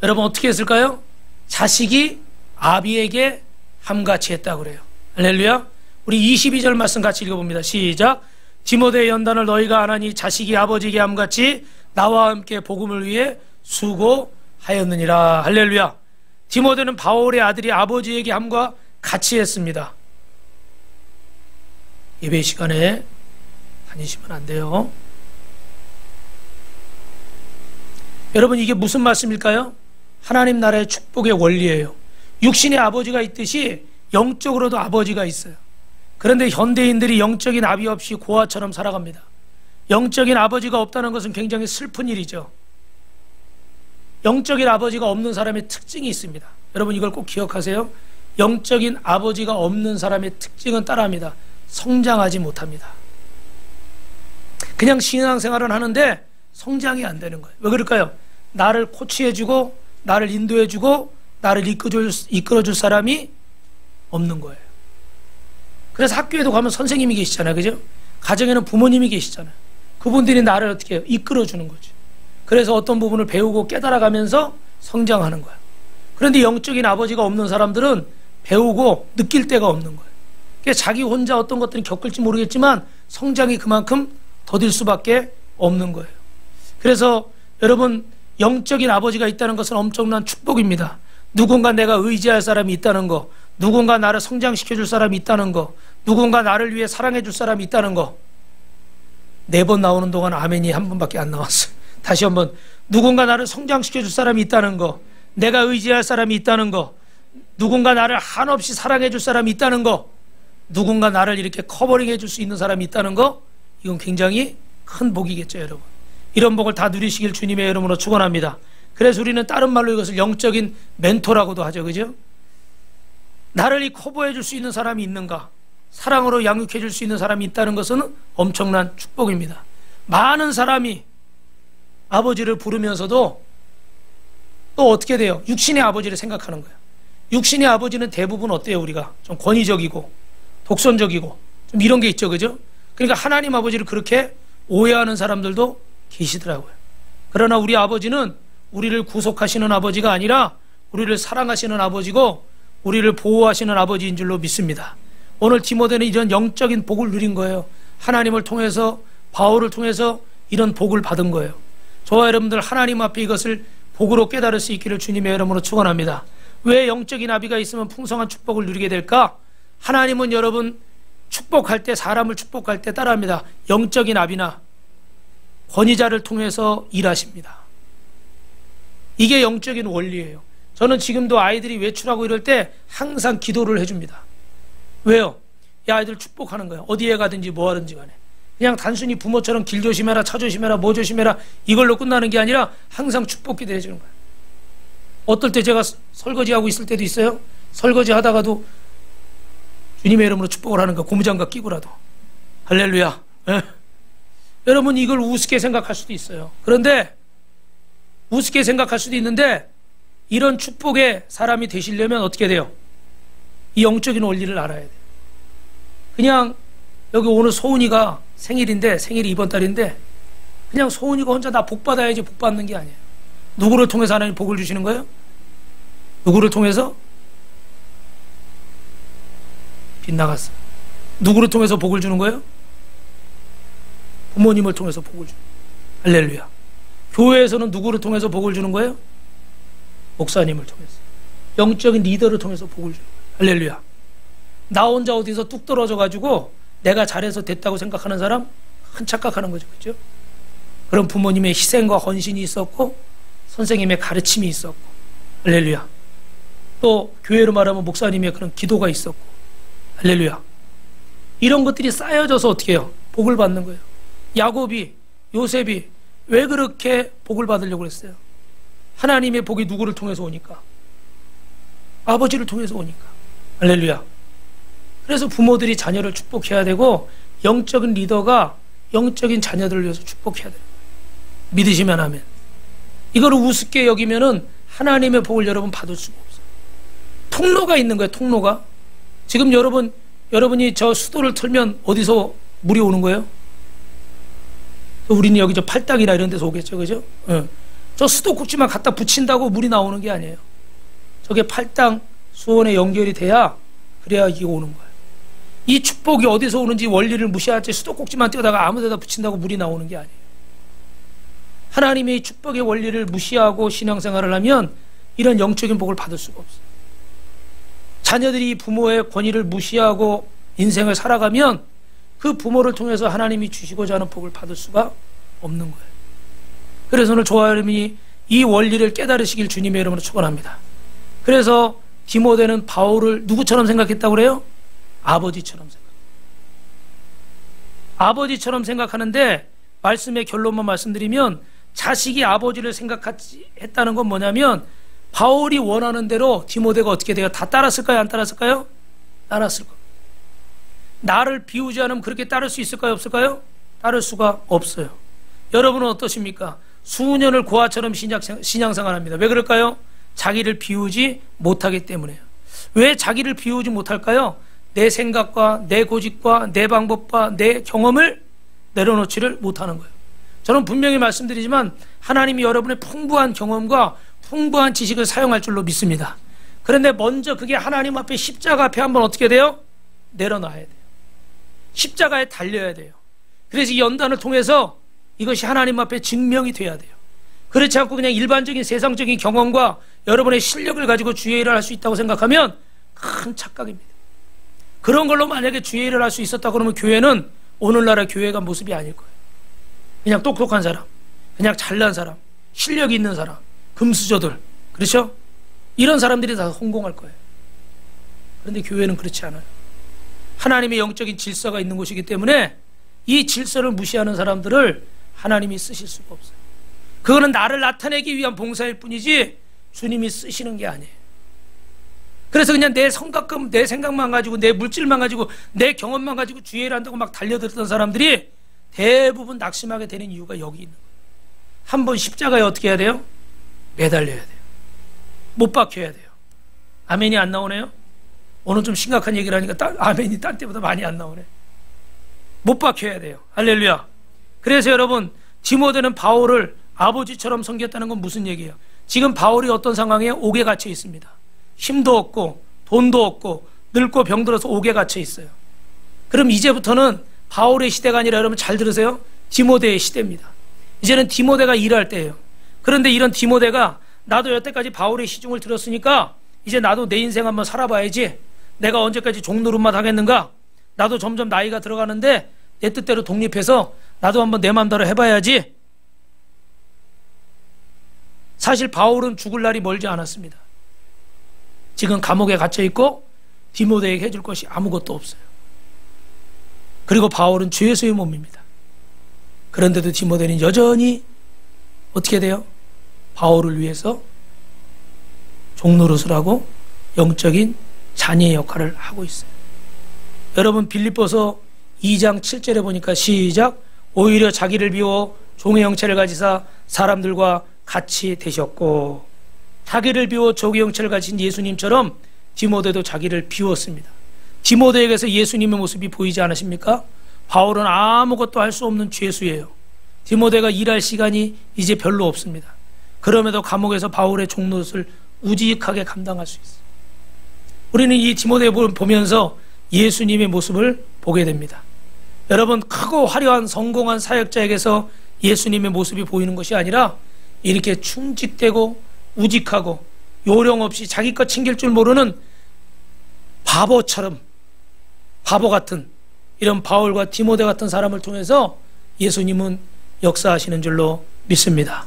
여러분 어떻게 했을까요? 자식이 아비에게 함같이 했다고 그래요. 할렐루야. 우리 22절 말씀 같이 읽어봅니다. 시작. 디모데의 연단을 너희가 안 하니 자식이 아버지에게 함같이 나와 함께 복음을 위해 수고하였느니라. 할렐루야. 디모데는 바울의 아들이 아버지에게 함과 같이 했습니다. 예배 시간에 다니시면 안 돼요. 여러분, 이게 무슨 말씀일까요? 하나님 나라의 축복의 원리예요. 육신의 아버지가 있듯이 영적으로도 아버지가 있어요. 그런데 현대인들이 영적인 아비 없이 고아처럼 살아갑니다. 영적인 아버지가 없다는 것은 굉장히 슬픈 일이죠. 영적인 아버지가 없는 사람의 특징이 있습니다. 여러분, 이걸 꼭 기억하세요. 영적인 아버지가 없는 사람의 특징은 따라합니다. 성장하지 못합니다. 그냥 신앙생활은 하는데 성장이 안 되는 거예요. 왜 그럴까요? 나를 코치해주고 나를 인도해주고 나를 이끌어줄 사람이 없는 거예요. 그래서 학교에도 가면 선생님이 계시잖아요. 그죠? 가정에는 부모님이 계시잖아요. 그분들이 나를 어떻게 해요? 이끌어주는 거죠. 그래서 어떤 부분을 배우고 깨달아가면서 성장하는 거예요. 그런데 영적인 아버지가 없는 사람들은 배우고 느낄 데가 없는 거예요. 그러니까 자기 혼자 어떤 것들은 겪을지 모르겠지만 성장이 그만큼 더딜 수밖에 없는 거예요. 그래서 여러분, 영적인 아버지가 있다는 것은 엄청난 축복입니다. 누군가 내가 의지할 사람이 있다는 거, 누군가 나를 성장시켜줄 사람이 있다는 거, 누군가 나를 위해 사랑해줄 사람이 있다는 거. 4번 나오는 동안 아멘이 한 번밖에 안 나왔어요. 다시 한번. 누군가 나를 성장시켜줄 사람이 있다는 거, 내가 의지할 사람이 있다는 거, 누군가 나를 한없이 사랑해줄 사람이 있다는 거, 누군가 나를 이렇게 커버링해줄 수 있는 사람이 있다는 거, 이건 굉장히 큰 복이겠죠, 여러분. 이런 복을 다 누리시길 주님의 이름으로 축원합니다. 그래서 우리는 다른 말로 이것을 영적인 멘토라고도 하죠. 그죠? 나를 이 커버해 줄 수 있는 사람이 있는가? 사랑으로 양육해 줄 수 있는 사람이 있다는 것은 엄청난 축복입니다. 많은 사람이 아버지를 부르면서도 또 어떻게 돼요? 육신의 아버지를 생각하는 거예요. 육신의 아버지는 대부분 어때요? 우리가 좀 권위적이고 독선적이고 좀 이런 게 있죠. 그죠? 그러니까 하나님 아버지를 그렇게 오해하는 사람들도 계시더라고요. 그러나 우리 아버지는 우리를 구속하시는 아버지가 아니라 우리를 사랑하시는 아버지고 우리를 보호하시는 아버지인 줄로 믿습니다. 오늘 디모데는 이런 영적인 복을 누린 거예요. 하나님을 통해서, 바울을 통해서 이런 복을 받은 거예요. 저와 여러분들 하나님 앞에 이것을 복으로 깨달을 수 있기를 주님의 이름으로 축원합니다. 왜 영적인 아비가 있으면 풍성한 축복을 누리게 될까? 하나님은 여러분 축복할 때, 사람을 축복할 때 따라합니다. 영적인 아비나 권위자를 통해서 일하십니다. 이게 영적인 원리예요. 저는 지금도 아이들이 외출하고 이럴 때 항상 기도를 해줍니다. 왜요? 이 아이들 축복하는 거예요. 어디에 가든지 뭐 하든지 간에. 그냥 단순히 부모처럼 길 조심해라, 차 조심해라, 뭐 조심해라 이걸로 끝나는 게 아니라 항상 축복 기도 해주는 거예요. 어떨 때 제가 설거지하고 있을 때도 있어요. 설거지 하다가도 주님의 이름으로 축복을 하는 거, 고무장갑 끼고라도. 할렐루야. 예? 여러분, 이걸 우습게 생각할 수도 있어요. 그런데 우습게 생각할 수도 있는데 이런 축복의 사람이 되시려면 어떻게 돼요? 이 영적인 원리를 알아야 돼요. 그냥 여기 오늘 소은이가 생일인데, 생일이 이번 달인데 그냥 소은이가 혼자 나 복 받아야지 복 받는 게 아니에요. 누구를 통해서 하나님 복을 주시는 거예요? 누구를 통해서? 빗나갔어. 누구를 통해서 복을 주는 거예요? 부모님을 통해서 복을 주는 거예요. 할렐루야. 교회에서는 누구를 통해서 복을 주는 거예요? 목사님을 통해서. 영적인 리더를 통해서 복을 주는 거예요. 할렐루야. 나 혼자 어디서 뚝 떨어져가지고 내가 잘해서 됐다고 생각하는 사람 큰 착각하는 거죠. 그렇죠? 그런 부모님의 희생과 헌신이 있었고 선생님의 가르침이 있었고, 할렐루야. 또 교회로 말하면 목사님의 그런 기도가 있었고, 할렐루야. 이런 것들이 쌓여져서 어떻게 해요? 복을 받는 거예요. 야곱이, 요셉이 왜 그렇게 복을 받으려고 했어요? 하나님의 복이 누구를 통해서 오니까? 아버지를 통해서 오니까. 할렐루야. 그래서 부모들이 자녀를 축복해야 되고 영적인 리더가 영적인 자녀들을 위해서 축복해야 돼요. 믿으시면 아멘. 이걸 우습게 여기면은 하나님의 복을 여러분 받을 수가 없어요. 통로가 있는 거예요. 통로가. 지금 여러분이 저 수도를 틀면 어디서 물이 오는 거예요? 우리는 여기 저 팔당이나 이런 데서 오겠죠. 그죠? 저 수도꼭지만 갖다 붙인다고 물이 나오는 게 아니에요. 저게 팔당 수원에 연결이 돼야, 그래야 이게 오는 거예요. 이 축복이 어디서 오는지 원리를 무시하지 수도꼭지만 떼다가 아무 데다 붙인다고 물이 나오는 게 아니에요. 하나님의 축복의 원리를 무시하고 신앙생활을 하면 이런 영적인 복을 받을 수가 없어요. 자녀들이 부모의 권위를 무시하고 인생을 살아가면 그 부모를 통해서 하나님이 주시고자 하는 복을 받을 수가 없는 거예요. 그래서 오늘 저와 여러분이 이 원리를 깨달으시길 주님의 이름으로 축원합니다. 그래서 디모데는 바울을 누구처럼 생각했다고 그래요? 아버지처럼 생각. 아버지처럼 생각하는데 말씀의 결론만 말씀드리면 자식이 아버지를 생각했다는 건 뭐냐면 바울이 원하는 대로 디모데가 어떻게 돼요? 다 따랐을까요? 안 따랐을까요? 따랐을 거예요. 나를 비우지 않으면 그렇게 따를 수 있을까요? 없을까요? 따를 수가 없어요. 여러분은 어떠십니까? 수년을 고아처럼 신앙생활합니다. 왜 그럴까요? 자기를 비우지 못하기 때문에요. 왜 자기를 비우지 못할까요? 내 생각과 내 고집과 내 방법과 내 경험을 내려놓지를 못하는 거예요. 저는 분명히 말씀드리지만 하나님이 여러분의 풍부한 경험과 풍부한 지식을 사용할 줄로 믿습니다. 그런데 먼저 그게 하나님 앞에 십자가 앞에 한번 어떻게 돼요? 내려놔야 돼요. 십자가에 달려야 돼요. 그래서 이 연단을 통해서 이것이 하나님 앞에 증명이 돼야 돼요. 그렇지 않고 그냥 일반적인 세상적인 경험과 여러분의 실력을 가지고 주의 일을 할 수 있다고 생각하면 큰 착각입니다. 그런 걸로 만약에 주의 일을 할 수 있었다 그러면 교회는 오늘날의 교회가 모습이 아닐 거예요. 그냥 똑똑한 사람, 그냥 잘난 사람, 실력이 있는 사람, 금수저들, 그렇죠? 이런 사람들이 다 성공할 거예요. 그런데 교회는 그렇지 않아요. 하나님의 영적인 질서가 있는 곳이기 때문에 이 질서를 무시하는 사람들을 하나님이 쓰실 수가 없어요. 그거는 나를 나타내기 위한 봉사일 뿐이지 주님이 쓰시는 게 아니에요. 그래서 그냥 내 성각금, 내 생각만 가지고, 내 물질만 가지고, 내 경험만 가지고 주의 일 한다고 막 달려들던 사람들이 대부분 낙심하게 되는 이유가 여기 있는 거예요. 한번 십자가에 어떻게 해야 돼요? 매달려야 돼요. 못 박혀야 돼요. 아멘이 안 나오네요? 오늘 좀 심각한 얘기를 하니까 아멘이 딴 때보다 많이 안 나오네. 못 박혀야 돼요. 할렐루야. 그래서 여러분, 디모데는 바울을 아버지처럼 섬겼다는 건 무슨 얘기예요? 지금 바울이 어떤 상황에 옥에 갇혀 있습니다. 힘도 없고 돈도 없고 늙고 병들어서 옥에 갇혀 있어요. 그럼 이제부터는 바울의 시대가 아니라 여러분 잘 들으세요. 디모데의 시대입니다. 이제는 디모데가 일할 때예요. 그런데 이런 디모데가 나도 여태까지 바울의 시중을 들었으니까 이제 나도 내 인생 한번 살아봐야지. 내가 언제까지 종노릇만 하겠는가? 나도 점점 나이가 들어가는데 내 뜻대로 독립해서 나도 한번 내 맘대로 해봐야지. 사실 바울은 죽을 날이 멀지 않았습니다. 지금 감옥에 갇혀있고 디모데에게 해줄 것이 아무것도 없어요. 그리고 바울은 주 예수의 몸입니다. 그런데도 디모데는 여전히 어떻게 돼요? 바울을 위해서 종노릇을 하고 영적인 자녀의 역할을 하고 있어요. 여러분 빌립보서 2장 7절에 보니까 시작, 오히려 자기를 비워 종의 형체를 가지사 사람들과 같이 되셨고, 자기를 비워 종의 형체를 가진 예수님처럼 디모데도 자기를 비웠습니다. 디모데에게서 예수님의 모습이 보이지 않으십니까? 바울은 아무것도 할 수 없는 죄수예요. 디모데가 일할 시간이 이제 별로 없습니다. 그럼에도 감옥에서 바울의 종노릇을 우직하게 감당할 수 있어요. 우리는 이 디모데를 보면서 예수님의 모습을 보게 됩니다. 여러분, 크고 화려한 성공한 사역자에게서 예수님의 모습이 보이는 것이 아니라 이렇게 충직되고 우직하고 요령 없이 자기 것 챙길 줄 모르는 바보처럼, 바보 같은 이런 바울과 디모데 같은 사람을 통해서 예수님은 역사하시는 줄로 믿습니다.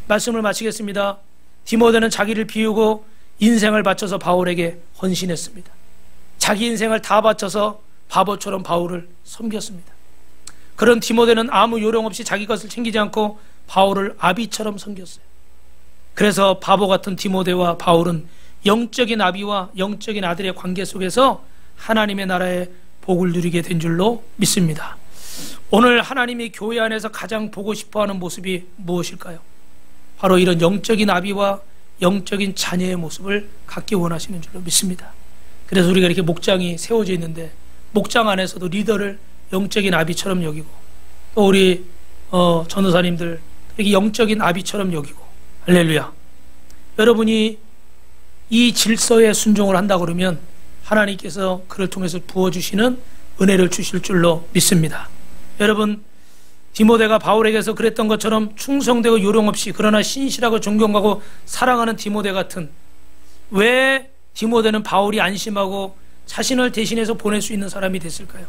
말씀을 마치겠습니다. 디모데는 자기를 비우고 인생을 바쳐서 바울에게 헌신했습니다. 자기 인생을 다 바쳐서 바보처럼 바울을 섬겼습니다. 그런 디모데는 아무 요령 없이 자기 것을 챙기지 않고 바울을 아비처럼 섬겼어요. 그래서 바보 같은 디모데와 바울은 영적인 아비와 영적인 아들의 관계 속에서 하나님의 나라의 복을 누리게 된 줄로 믿습니다. 오늘 하나님이 교회 안에서 가장 보고 싶어하는 모습이 무엇일까요? 바로 이런 영적인 아비와 영적인 자녀의 모습을 갖기 원하시는 줄로 믿습니다. 그래서 우리가 이렇게 목장이 세워져 있는데 목장 안에서도 리더를 영적인 아비처럼 여기고 또 우리 전도사님들 이렇게 영적인 아비처럼 여기고, 할렐루야. 여러분이 이 질서에 순종을 한다 그러면 하나님께서 그를 통해서 부어주시는 은혜를 주실 줄로 믿습니다. 여러분, 디모데가 바울에게서 그랬던 것처럼 충성되고 요령 없이 그러나 신실하고 존경하고 사랑하는 디모데 같은, 왜 디모데는 바울이 안심하고 자신을 대신해서 보낼 수 있는 사람이 됐을까요?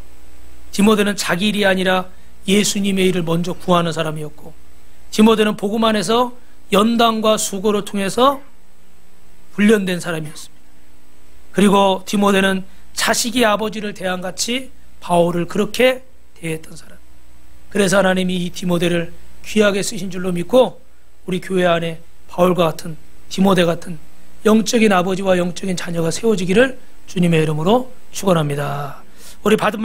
디모데는 자기 일이 아니라 예수님의 일을 먼저 구하는 사람이었고, 디모데는 복음 안에서 연단과 수고를 통해서 훈련된 사람이었습니다. 그리고 디모데는 자식이 아버지를 대한같이 바울을 그렇게 대했던 사람. 그래서 하나님이 이 디모데를 귀하게 쓰신 줄로 믿고 우리 교회 안에 바울과 같은, 디모데 같은 영적인 아버지와 영적인 자녀가 세워지기를 주님의 이름으로 축원합니다. 우리 받은